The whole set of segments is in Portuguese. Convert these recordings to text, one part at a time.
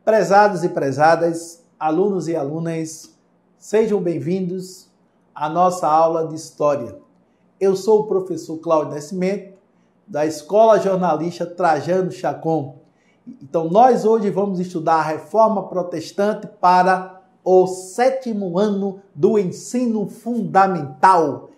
Prezados e prezadas, alunos e alunas, sejam bem-vindos à nossa aula de História. Eu sou o professor Cláudio Nascimento, da Escola Jornalista Trajano Chacon. Então, nós hoje vamos estudar a Reforma Protestante para o 7º ano do ensino fundamental.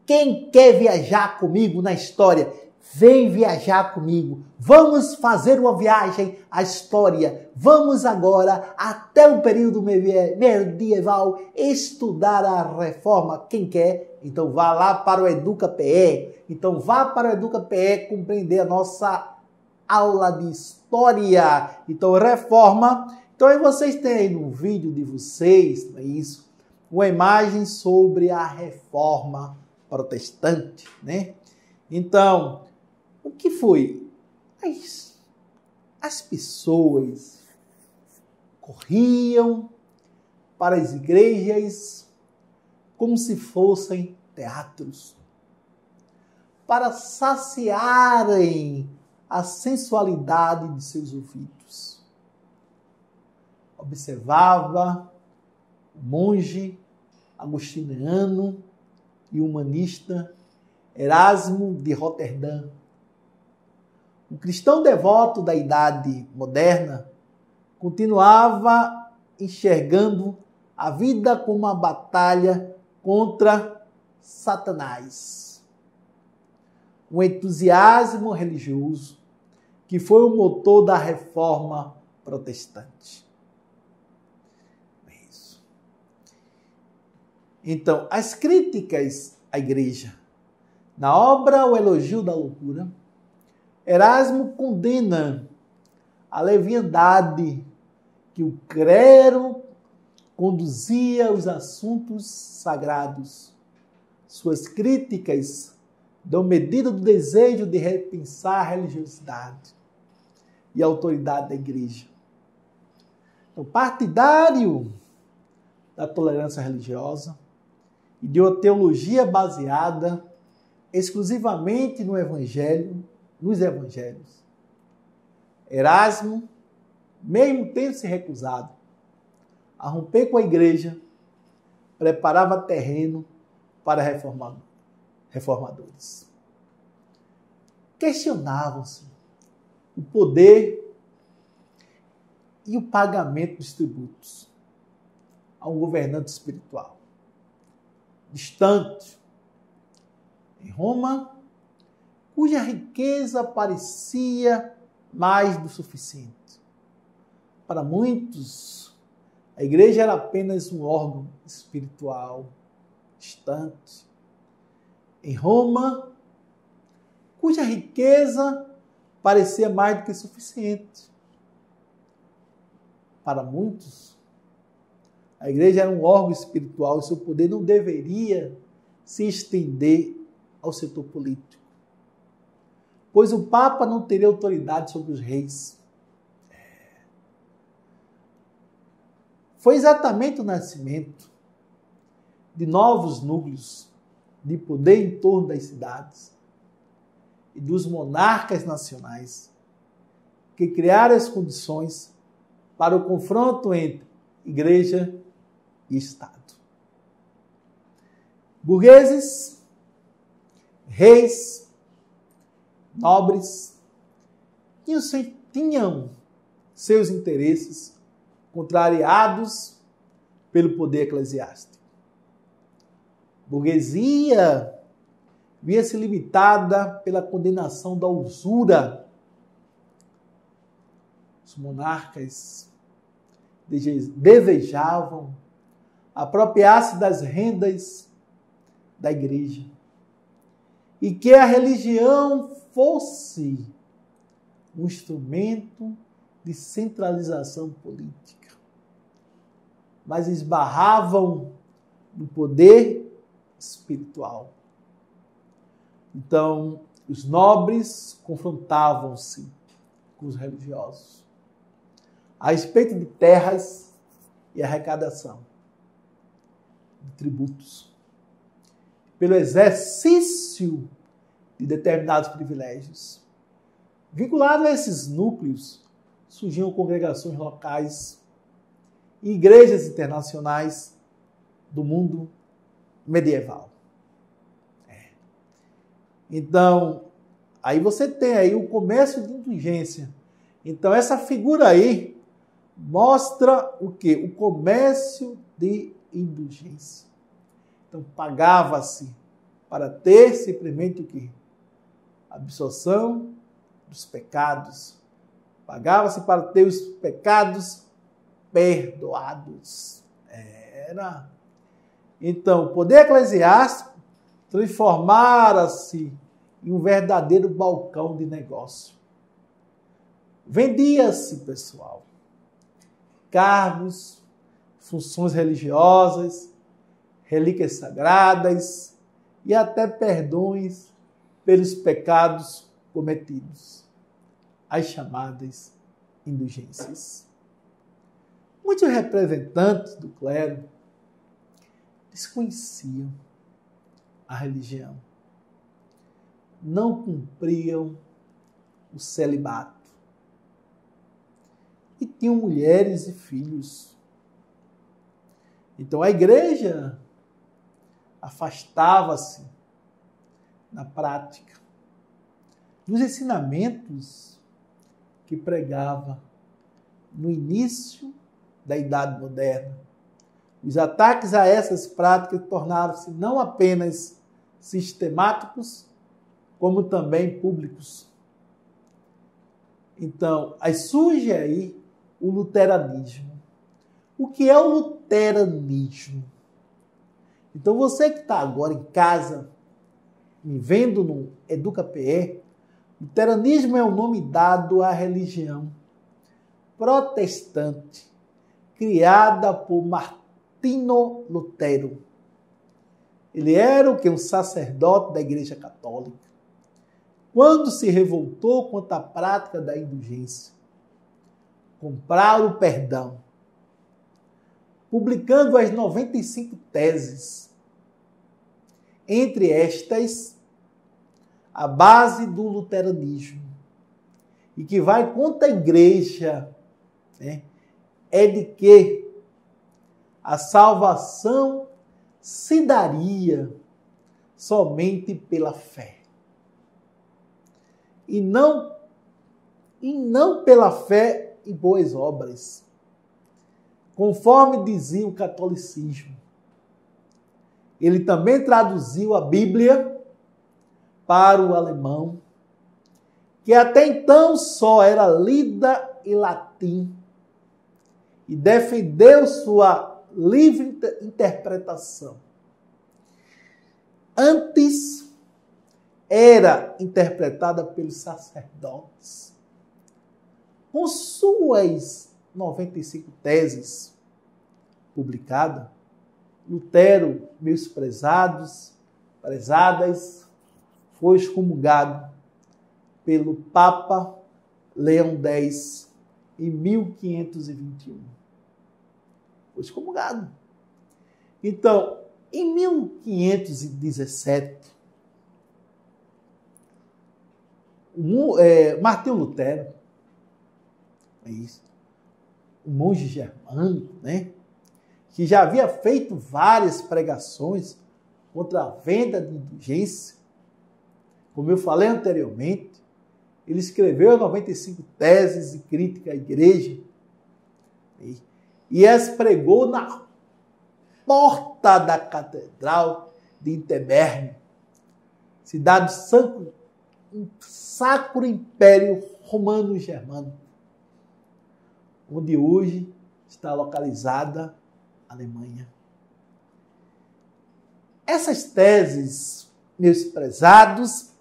Quem quer viajar comigo na história? Vem viajar comigo. Vamos fazer uma viagem à história. Vamos agora até o período medieval estudar a reforma. Quem quer? Então vá lá para o EducaPE. Então vá para o EducaPE compreender a nossa aula de história. Então reforma. Então aí vocês têm aí no vídeo de vocês, não é isso? Uma imagem sobre a reforma protestante, né? Então, o que foi? As pessoas corriam para as igrejas como se fossem teatros, para saciarem a sensualidade de seus ouvidos. Observava o monge agostiniano e humanista Erasmo de Roterdã. O cristão devoto da Idade Moderna continuava enxergando a vida como uma batalha contra Satanás. Um entusiasmo religioso que foi o motor da Reforma Protestante. É isso. Então, as críticas à Igreja. Na obra O Elogio da Loucura, Erasmo condena a leviandade que o clero conduzia aos assuntos sagrados. Suas críticas dão medida do desejo de repensar a religiosidade e a autoridade da Igreja. Então, partidário da tolerância religiosa e de uma teologia baseada exclusivamente no Evangelho, nos Evangelhos, Erasmo, mesmo tendo se recusado a romper com a Igreja, preparava terreno para reformadores. Questionavam-se o poder e o pagamento dos tributos a um governante espiritual distante, em Roma, cuja riqueza parecia mais do suficiente. Para muitos, a igreja era apenas um órgão espiritual distante. Em Roma, cuja riqueza parecia mais do que suficiente. Para muitos, a igreja era um órgão espiritual e seu poder não deveria se estender ao setor político, pois o Papa não teria autoridade sobre os reis. Foi exatamente o nascimento de novos núcleos de poder em torno das cidades e dos monarcas nacionais que criaram as condições para o confronto entre Igreja e Estado. Burgueses, reis, nobres, tinham seus interesses contrariados pelo poder eclesiástico. Burguesia via-se limitada pela condenação da usura. Os monarcas desejavam apropriar-se das rendas da igreja e que a religião fosse um instrumento de centralização política. Mas esbarravam no poder espiritual. Então, os nobres confrontavam-se com os religiosos a respeito de terras e arrecadação de tributos, pelo exercício de determinados privilégios. Vinculado a esses núcleos surgiam congregações locais, igrejas internacionais do mundo medieval. Então, aí você tem aí o comércio de indulgência. Então, essa figura aí mostra o quê? O comércio de indulgência. Então, pagava-se para ter simplesmente o quê? Absorção dos pecados. Pagava-se para ter os pecados perdoados. Então, o poder eclesiástico transformara-se em um verdadeiro balcão de negócio. Vendia-se, pessoal, cargos, funções religiosas, relíquias sagradas e até perdões pelos pecados cometidos, as chamadas indulgências. Muitos representantes do clero desconheciam a religião, não cumpriam o celibato e tinham mulheres e filhos. Então a igreja afastava-se na prática dos ensinamentos que pregava no início da Idade Moderna. Os ataques a essas práticas tornaram-se não apenas sistemáticos, como também públicos. Então, aí surge aí o luteranismo. O que é o luteranismo? Então, você que está agora em casa, me vendo no EducaPE, luteranismo é o nome dado à religião protestante, criada por Martinho Lutero. Ele era o que? Um sacerdote da Igreja Católica. Quando se revoltou contra a prática da indulgência, comprar o perdão, publicando as 95 teses. Entre estas, a base do luteranismo, e que vai contra a igreja, é de que a salvação se daria somente pela fé. E não pela fé e boas obras, conforme dizia o catolicismo. Ele também traduziu a Bíblia para o alemão, que até então só era lida em latim, e defendeu sua livre interpretação. Antes era interpretada pelos sacerdotes. Com suas 95 teses publicadas, Lutero, meus prezadas, foi excomungado pelo Papa Leão X em 1521. Foi excomungado. Então, em 1517, Martinho Lutero, um monge germânico, que já havia feito várias pregações contra a venda de indulgência, como eu falei anteriormente, ele escreveu 95 teses de crítica à igreja e as pregou na porta da Catedral de Wittenberg, cidade do Sacro Império Romano Germânico, onde hoje está localizada a Alemanha. Essas teses, meus prezadas,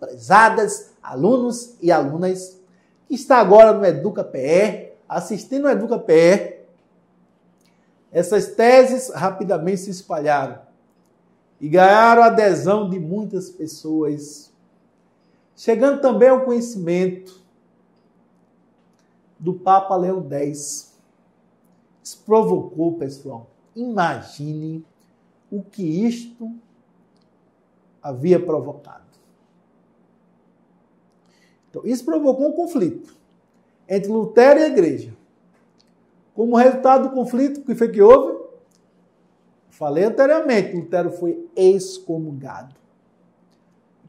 alunos e alunas, que está agora no EducaPE, assistindo ao EducaPE, essas teses rapidamente se espalharam e ganharam a adesão de muitas pessoas, chegando também ao conhecimento do Papa Leão X. Isso provocou, pessoal, imagine o que isto havia provocado. Então, isso provocou um conflito entre Lutero e a igreja. Como resultado do conflito, o que foi que houve? Falei anteriormente, Lutero foi excomungado.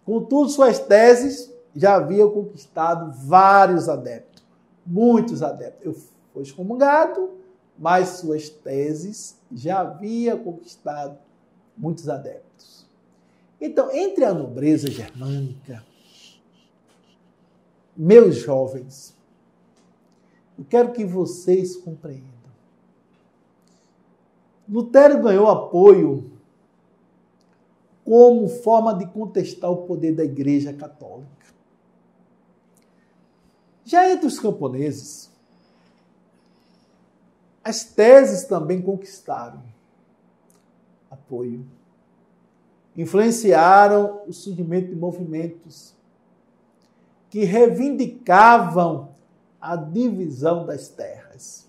Contudo, suas teses já haviam conquistado vários adeptos, muitos adeptos. Foi excomungado, mas suas teses já haviam conquistado muitos adeptos. Então, entre a nobreza germânica, meus jovens, eu quero que vocês compreendam. Lutero ganhou apoio como forma de contestar o poder da Igreja Católica. Já entre os camponeses, as teses também conquistaram apoio. Influenciaram o surgimento de movimentos que reivindicavam a divisão das terras.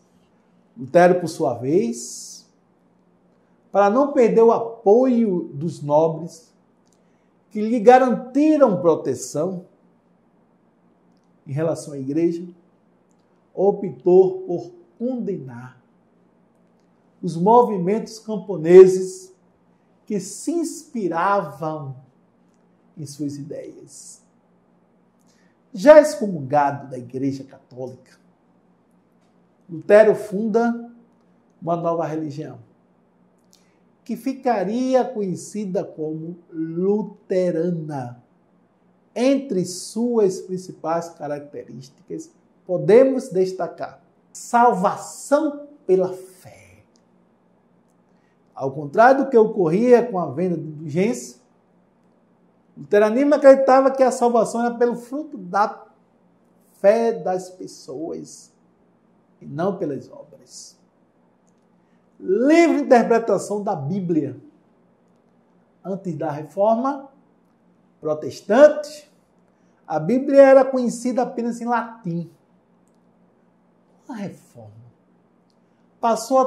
Lutero, por sua vez, para não perder o apoio dos nobres que lhe garantiram proteção em relação à igreja, optou por condenar os movimentos camponeses que se inspiravam em suas ideias. Já excomungado da Igreja Católica, Lutero funda uma nova religião, que ficaria conhecida como luterana. Entre suas principais características, podemos destacar salvação pela fé. Ao contrário do que ocorria com a venda de indulgência, o luteranismo acreditava que a salvação era pelo fruto da fé das pessoas e não pelas obras. Livre interpretação da Bíblia. Antes da Reforma Protestante, a Bíblia era conhecida apenas em latim. Com a Reforma, passou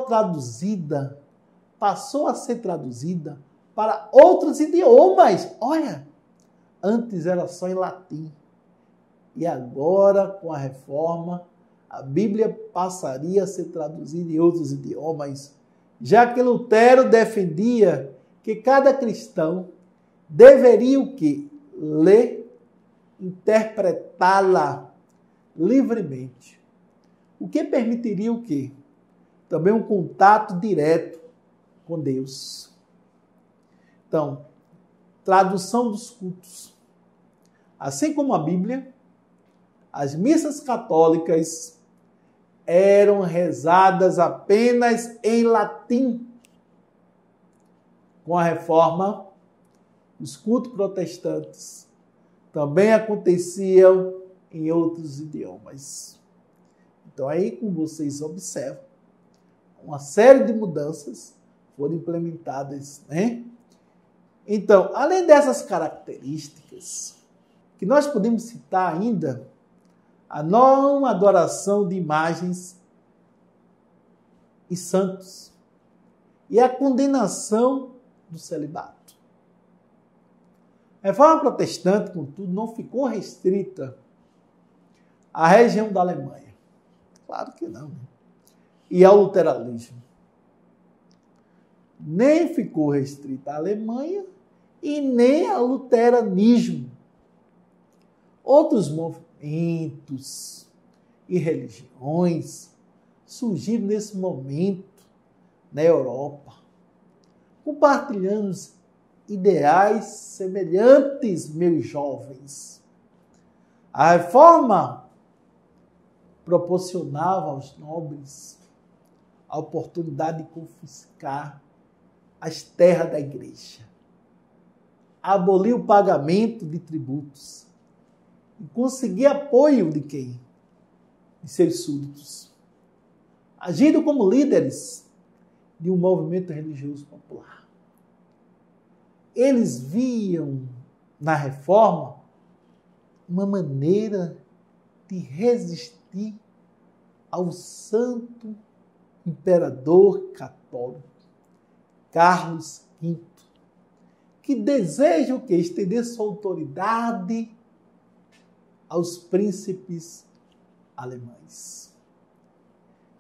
a ser traduzida para outros idiomas. Olha, antes era só em latim. E agora, com a Reforma, a Bíblia passaria a ser traduzida em outros idiomas, já que Lutero defendia que cada cristão deveria o quê? Ler, interpretá-la livremente. O que permitiria o quê? Também um contato direto com Deus. Então, tradução dos cultos. Assim como a Bíblia, as missas católicas eram rezadas apenas em latim. Com a Reforma, os cultos protestantes também aconteciam em outros idiomas. Então, aí, como vocês observam, uma série de mudanças foram implementadas, né? Então, além dessas características, que nós podemos citar ainda a não adoração de imagens e santos e a condenação do celibato. A Reforma Protestante, contudo, não ficou restrita à região da Alemanha. Claro que não. E ao luteranismo. Nem ficou restrita à Alemanha e nem ao luteranismo. Outros movimentos e religiões surgiram nesse momento na Europa, compartilhando ideais semelhantes, meus jovens. A Reforma proporcionava aos nobres a oportunidade de confiscar as terras da igreja, abolir o pagamento de tributos e conseguir apoio de quem? De seus súditos, agindo como líderes de um movimento religioso popular. Eles viam na Reforma uma maneira de resistir ao santo imperador católico Carlos V, que deseja o quê? Estender sua autoridade aos príncipes alemães.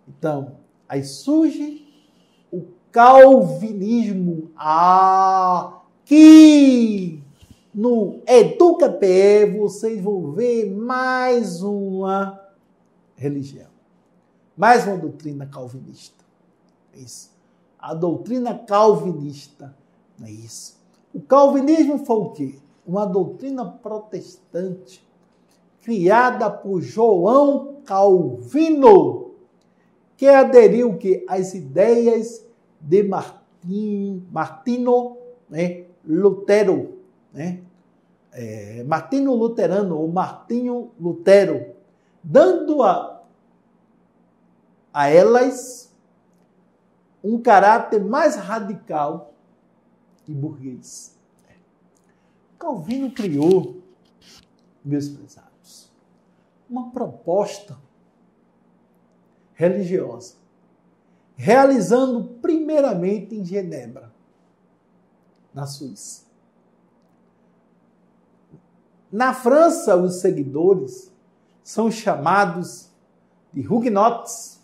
Então, aí surge o calvinismo. Aqui no EducaPE vocês vão ver mais uma religião, mais uma doutrina calvinista. É isso. A doutrina calvinista. Não é isso. O calvinismo foi o quê? Uma doutrina protestante criada por João Calvino, que aderiu o quê? Às ideias de Martinho, né? Lutero, né? Martinho Luterano ou Martinho Lutero, dando a elas um caráter mais radical e burguês. Calvino criou, meus prezados, uma proposta religiosa, realizando primeiramente em Genebra, na Suíça. Na França, os seguidores são chamados de huguenotes,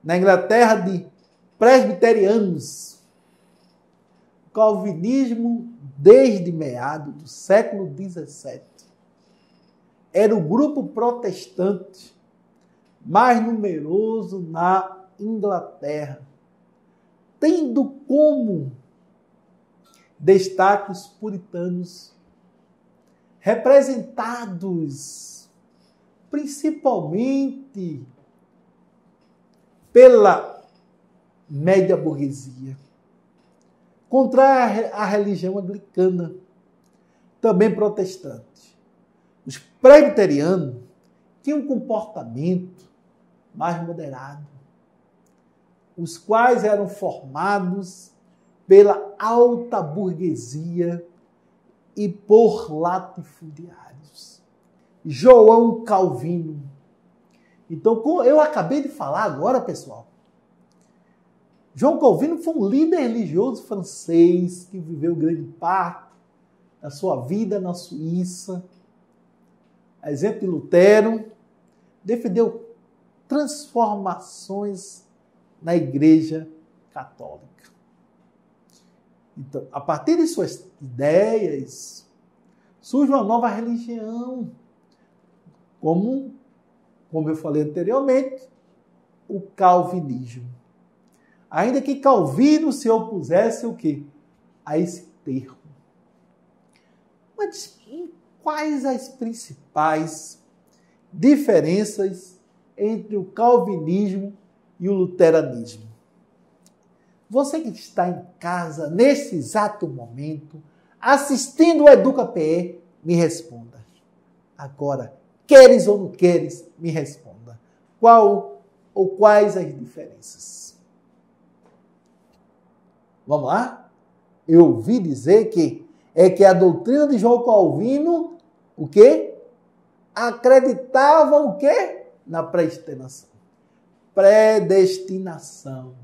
na Inglaterra de presbiterianos. O calvinismo, desde meados do século XVII, era o grupo protestante mais numeroso na Inglaterra, tendo como destaque os puritanos, representados principalmente pela média burguesia, contra a religião anglicana, também protestante. Os presbiterianos tinham um comportamento mais moderado, os quais eram formados pela alta burguesia e por latifundiários. João Calvino. Então, como eu acabei de falar agora, pessoal, João Calvino foi um líder religioso francês que viveu grande parte da sua vida na Suíça. A exemplo de Lutero, defendeu transformações na Igreja Católica. Então, a partir de suas ideias, surge uma nova religião, como eu falei anteriormente, o calvinismo. Ainda que Calvino se opusesse o quê? A esse termo. Mas quais as principais diferenças entre o calvinismo e o luteranismo? Você que está em casa, nesse exato momento, assistindo o EducaPE, me responda. Agora, queres ou não queres, me responda. Qual ou quais as diferenças? Vamos lá? Eu ouvi dizer que a doutrina de João Calvino, o quê? Acreditava o quê? Na predestinação. Predestinação.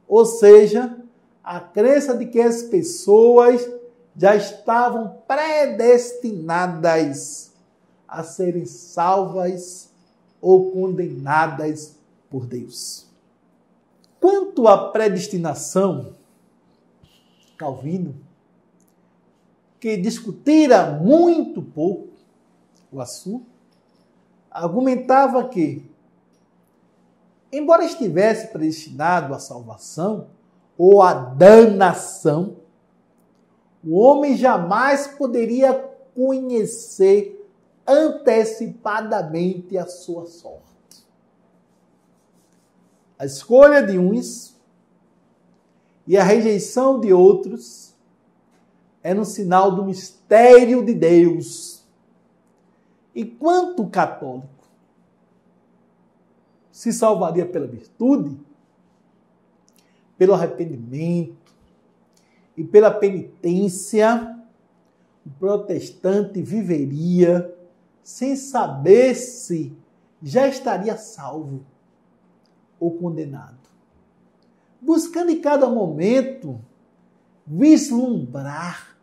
Ou seja, a crença de que as pessoas já estavam predestinadas a serem salvas ou condenadas por Deus. Quanto à predestinação, Calvino, que discutira muito pouco o assunto, argumentava que, embora estivesse predestinado à salvação ou à danação, o homem jamais poderia conhecer antecipadamente a sua sorte. A escolha de uns e a rejeição de outros era um sinal do mistério de Deus. Enquanto o católico se salvaria pela virtude, pelo arrependimento e pela penitência, o protestante viveria sem saber se já estaria salvo ou condenado, buscando em cada momento vislumbrar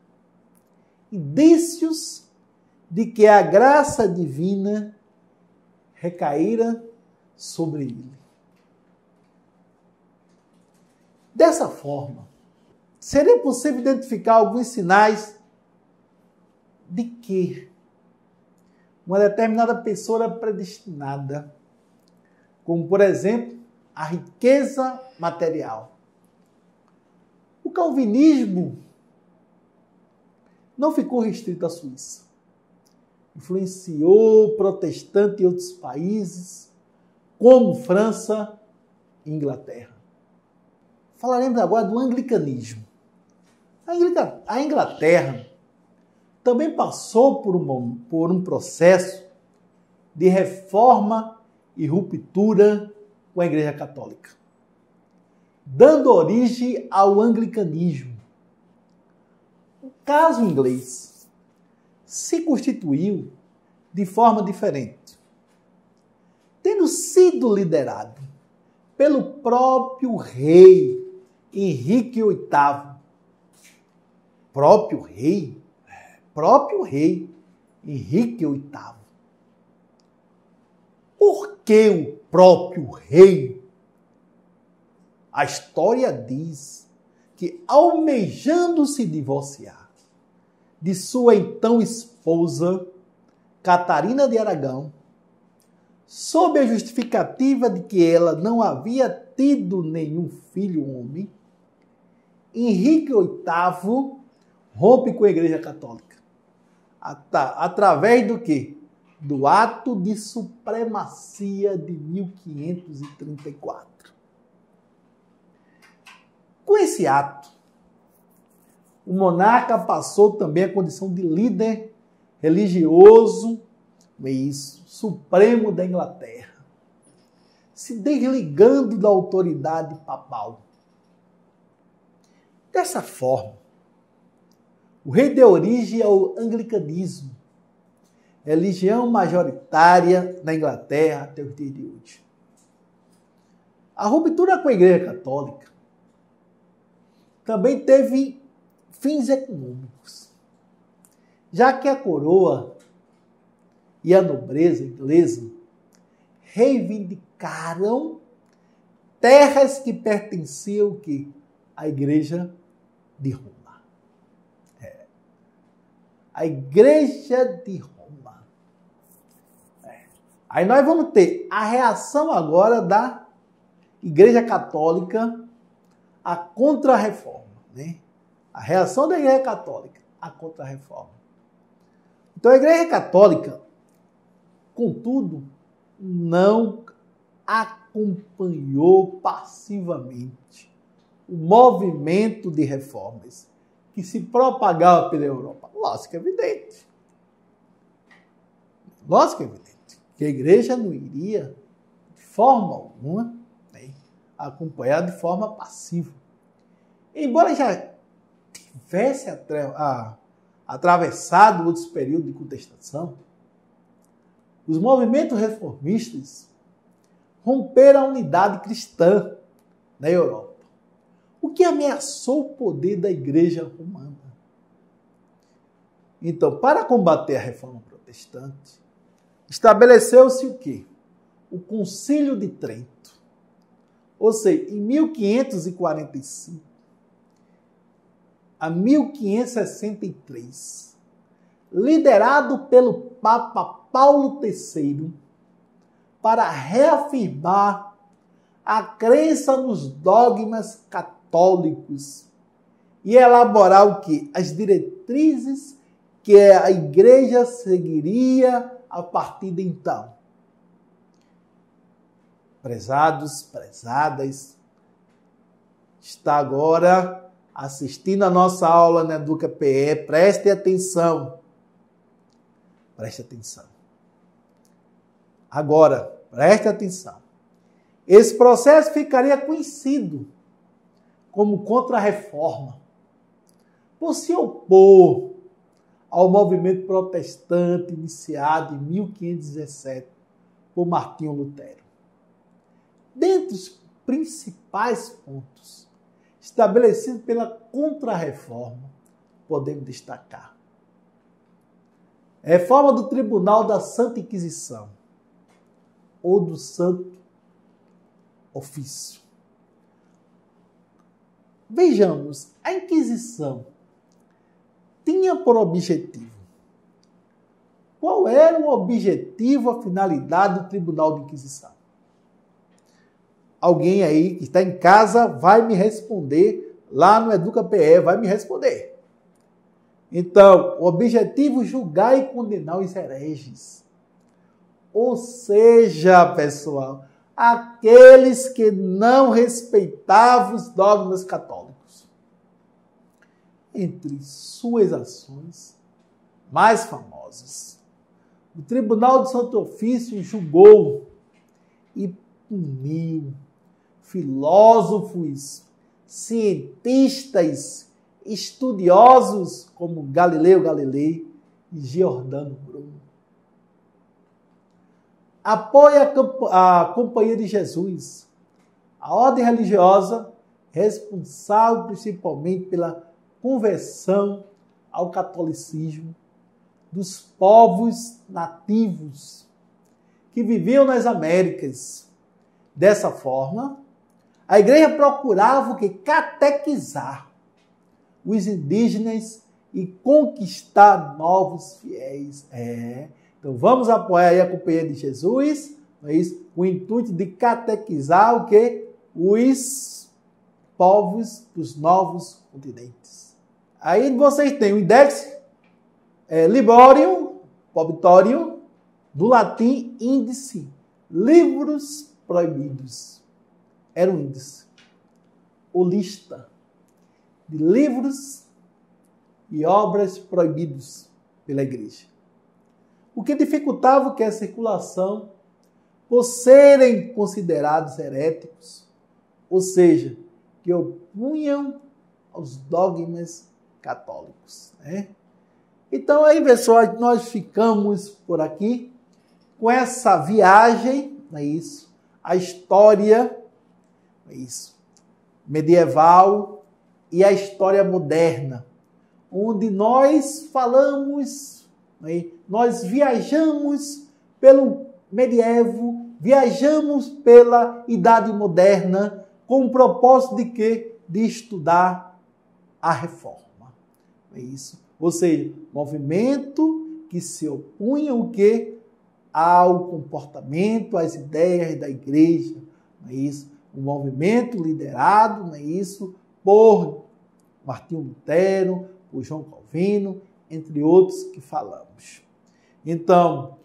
indícios de que a graça divina recaíra sobre ele. Dessa forma, seria possível identificar alguns sinais de que uma determinada pessoa era predestinada, como, por exemplo, a riqueza material. O calvinismo não ficou restrito à Suíça. Influenciou o protestante em outros países, como França e Inglaterra. Falaremos agora do anglicanismo. A Inglaterra também passou por um processo de reforma e ruptura com a Igreja Católica, dando origem ao anglicanismo. O caso inglês se constituiu de forma diferente, tendo sido liderado pelo próprio rei Henrique VIII. Próprio rei Henrique VIII. Por que o próprio rei? A história diz que, almejando se divorciar de sua então esposa, Catarina de Aragão, sob a justificativa de que ela não havia tido nenhum filho homem, Henrique VIII rompe com a Igreja Católica. Através do quê? Do Ato de Supremacia de 1534. Com esse ato, o monarca passou também a condição de líder religioso, supremo da Inglaterra, se desligando da autoridade papal. Dessa forma, o rei deu origem ao anglicanismo, religião majoritária na Inglaterra até os dias de hoje. A ruptura com a Igreja Católica também teve fins econômicos, já que a coroa e a nobreza inglesa reivindicaram terras que pertenciam à Igreja de Roma. A Igreja de Roma. Aí nós vamos ter a reação agora da Igreja Católica à Contra-Reforma, né? A reação da Igreja Católica à Contra-Reforma. Então a Igreja Católica, contudo, não acompanhou passivamente o movimento de reformas que se propagava pela Europa. Lógico que é evidente. Lógico que é evidente que a igreja não iria, de forma alguma, acompanhar de forma passiva. Embora já tivesse atravessado outros períodos de contestação, os movimentos reformistas romperam a unidade cristã na Europa, o que ameaçou o poder da Igreja Romana. Então, para combater a reforma protestante, estabeleceu-se o quê? O Concílio de Trento. Ou seja, em 1545 a 1563, liderado pelo Papa Paulo III, para reafirmar a crença nos dogmas católicos e elaborar o quê? As diretrizes que a Igreja seguiria a partir de então. Prezados, prezadas, está agora assistindo a nossa aula na Educa PE, preste atenção. Preste atenção. Agora, preste atenção. Esse processo ficaria conhecido como Contra-Reforma, por se opor ao movimento protestante iniciado em 1517 por Martinho Lutero. Dentre os principais pontos estabelecidos pela Contra-Reforma, podemos destacar a reforma do Tribunal da Santa Inquisição, ou do Santo Ofício. Vejamos, a Inquisição tinha por objetivo. Qual era o objetivo, a finalidade do Tribunal de Inquisição? Alguém aí que está em casa vai me responder, lá no EducaPE vai me responder. Então, o objetivo é julgar e condenar os hereges. Ou seja, pessoal, aqueles que não respeitavam os dogmas católicos. Entre suas ações mais famosas, o Tribunal do Santo Ofício julgou e puniu filósofos, cientistas, estudiosos como Galileu Galilei e Giordano Bruno. Apoia a Companhia de Jesus, a ordem religiosa responsável principalmente pela conversão ao catolicismo dos povos nativos que viviam nas Américas. Dessa forma, a igreja procurava o que? Catequizar os indígenas e conquistar novos fiéis. Então vamos apoiar aí a Companhia de Jesus, não é isso? Com o intuito de catequizar o quê? Os povos dos novos continentes. Aí vocês têm o Index Liborium, Pobitorium, do latim índice, livros proibidos. Era um índice, ou lista de livros e obras proibidos pela igreja. O que dificultava o que a circulação, por serem considerados heréticos, ou seja, que opunham aos dogmas católicos. Né? Então aí, pessoal, nós ficamos por aqui com essa viagem, não é isso? A história, não é isso? Medieval e a história moderna, onde nós falamos, né? Nós viajamos pelo medievo, viajamos pela Idade Moderna, com o propósito de quê? De estudar a reforma. É isso. Ou seja, movimento que se opunha o quê? Ao comportamento, às ideias da igreja. Não é isso? Um movimento liderado, não é isso? Por Martinho Lutero, por João Calvino, entre outros que falamos. Então,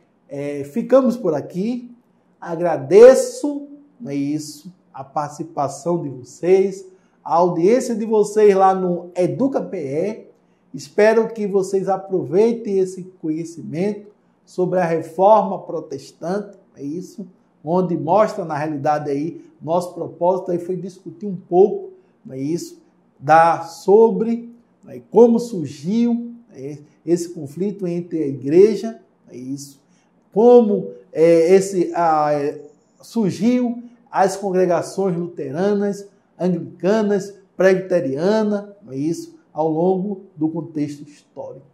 ficamos por aqui. Agradeço, não é isso, a participação de vocês, a audiência de vocês lá no EducaPE. Espero que vocês aproveitem esse conhecimento sobre a reforma protestante, é isso, onde mostra na realidade aí, nosso propósito aí foi discutir um pouco, não é isso, sobre como surgiu esse conflito entre a igreja, é isso, como surgiu as congregações luteranas, anglicanas, presbiterianas, é isso, ao longo do contexto histórico.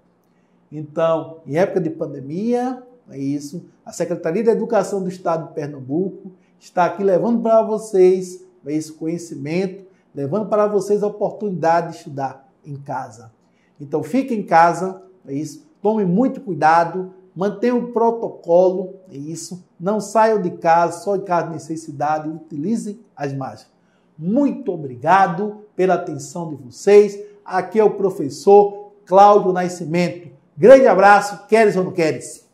Então, em época de pandemia, é isso, a Secretaria da Educação do Estado de Pernambuco está aqui levando para vocês esse conhecimento, levando para vocês a oportunidade de estudar em casa. Então, fiquem em casa, é isso, tomem muito cuidado, mantenham o protocolo, é isso, não saiam de casa, só em caso de necessidade, utilizem as máscaras. Muito obrigado pela atenção de vocês. Aqui é o professor Cláudio Nascimento. Grande abraço, queres ou não queres?